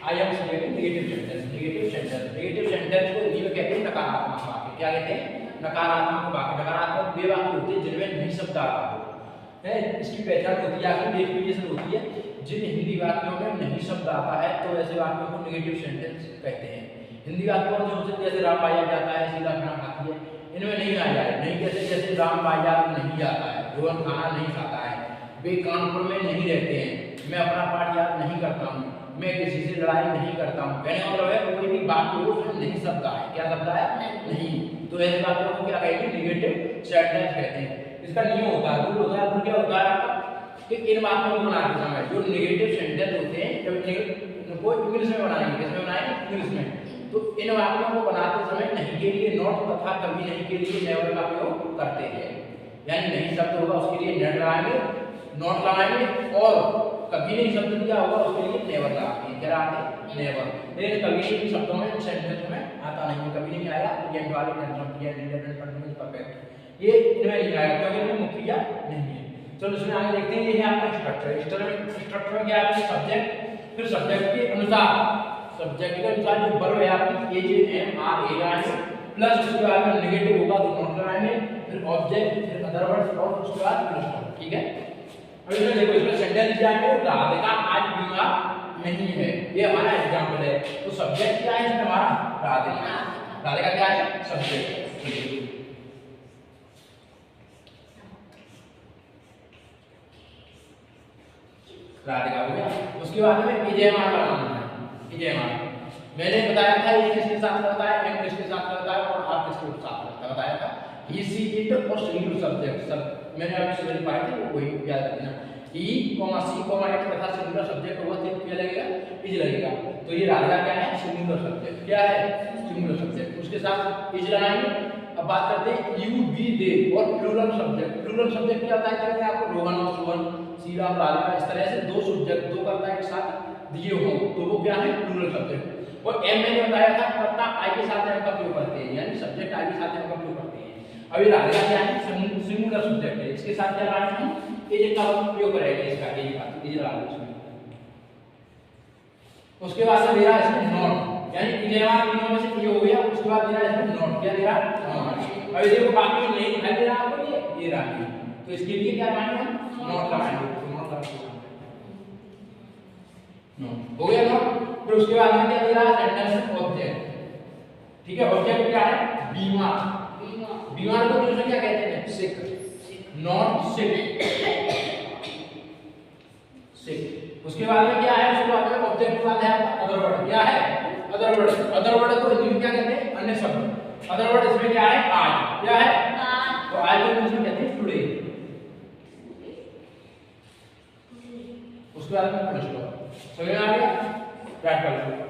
I am selecting negative sentence. Negative sentence को हिंदी में कहते हैं नकारात्मक वाक्य। क्या कहते हैं? नकारात्मक वाक्य। नकारात्मक वे वाक्य होते हैं जिनमें नहीं शब्द आता हो है। इसकी पहचान होती है, आपकी डेफिनेशन होती है, जिन हिंदी वाक्यों में नहीं शब्द आता है तो ऐसे वाक्यों को नेगेटिव सेंटेंस कहते हैं। हिंदी वाक्यों में जैसे राम बाजार जाता है, सीधा खाना खाती है, इनमें नहीं आया है। नहीं कैसे? जैसे राम बाजार नहीं जाता है, रोहन खाना नहीं खाता है, वे कानपुर में नहीं रहते हैं, मैं अपना पाठ याद नहीं करता हूँ, मैं किसी से लड़ाई नहीं करता हूँ। कहने का मतलब है कोई भी वाक्य हो उसमें नहीं शब्द आए। क्या शब्द है? नहीं। तो ऐसे वाक्यों को क्या कहते हैं? नेगेटिव सेंटेंस कहते हैं। इसका नियम होता है, रूल होता है। रूल क्या होता है आपका कि इन वाक्यों को बनाते समय जो नेगेटिव सेंटेंस होते हैं, जब इनको इंग्लिश में बनाएंगे, किसमें बनाएंगे? इंग्लिश में। तो इन वाक्यों को बनाते समय नहीं के लिए नॉट तथा कभी नहीं के लिए नेवर का प्रयोग करते हैं। यानी नहीं शब्द होगा उसके लिए नेट लगाएंगे, नॉट लगाएंगे, और कभी नहीं शब्द दिया होगा उसके लिए नेवर लगाएंगे। क्या लगाएंगे? नेवर। लेकिन कभी नहीं शब्दों में सेंटेंस में आता नहीं है, कभी नहीं आया। ये वाले ये इनमें नहीं आएगा क्योंकि इनमें मुख्य क्रिया नहीं है। चलो इसमें आगे देखते हैं। ये है आपका स्ट्रक्चर। स्ट्रक्चर में क्या है? सब्जेक्ट, फिर सब्जेक्ट के अनुसार, सब्जेक्ट के अनुसार जो वर्ब है आपकी एज एम आर ए आएंगे, प्लस उसके बाद में नेगेटिव होगा तो नॉट लगाएंगे, फिर ऑब्जेक्ट, फिर अदर वर्ड्स, और उसके बाद फिर। ठीक है। अब इसमें देखो, इसमें सेंटेंस दिया है राधिका आज बीमार नहीं है, ये हमारा एग्जांपल है। तो सब्जेक्ट क्या है इसमें? हमारा राधिका। राधिका क्या है? सब्जेक्ट। राधिका हो गया। उसके बाद में इजेमार लगाना है। इजेमार मैंने बताया था ये किसके साथ लगता है, एम किसके साथ लगता है और आर किसके साथ लगता है, बताया था। ही सी इट और सिंगुलर सब्जेक्ट सब मैंने अभी से वेरीफाई थी, वो वही याद रखना। ही कॉमा सी कॉमा इट तथा सिंगुलर सब्जेक्ट होगा तो क्या लगेगा? इज लगेगा। तो ये राधिका क्या है? Singular subject. क्या है? Singular subject. उसके साथ इज लगाएंगे। अब बात करते हैं यू बी दे और प्लूरल सब्जेक्ट। प्लूरल सब्जेक्ट क्या होता है? चलिए आपको रोहन और सुवन, श्रीराम, राधिका, इस तरह से दो सब्जेक्ट, दो कर्ता एक साथ दिए हो तो वो क्या है? Plural subject. और एम मैंने बताया था कर्ता आई के साथ एम का प्रयोग करते हैं, यानी सब्जेक्ट आई के साथ एम का प्रयोग करते हैं। अभी राधिका क्या है? सिंगुलर सब्जेक्ट है, इसके साथ क्या लगाएंगे हम? एज का प्रयोग करेंगे, इसका एज का एज लगाएंगे। उसके बाद से मेरा इसमें नॉट, यानी इजेमार तीनों में से ये हो गया। उसके बाद मेरा इसमें नॉट, क्या दे रहा? नॉट। अभी देखो बाकी नहीं दिखाई दे रहा आपको, ये रहा। तो इसके लिए क्या लगाएंगे हम? नॉट लगाएंगे। तो नॉट लगाएंगे, नॉट हो गया नॉट। फिर उसके बाद में क्या दे रहा है? Sentence object. ठीक है। ऑब्जेक्ट क्या है? बीमार। बीमार को इंग्लिश में क्या कहते हैं? सिक। नॉट सिक, सिक। उसके बाद में क्या है? उसके बाद में ऑब्जेक्ट के बाद है अदर वर्ड। क्या है? Other word. अदर वर्ड को हिंदी में क्या कहते हैं? अन्य शब्द। अदर वर्ड इसमें क्या है? आज। क्या है? तो आज को इंग्लिश में कहते हैं टुडे। उसके बाद में समझ में आ गया? प्रैक्टिकल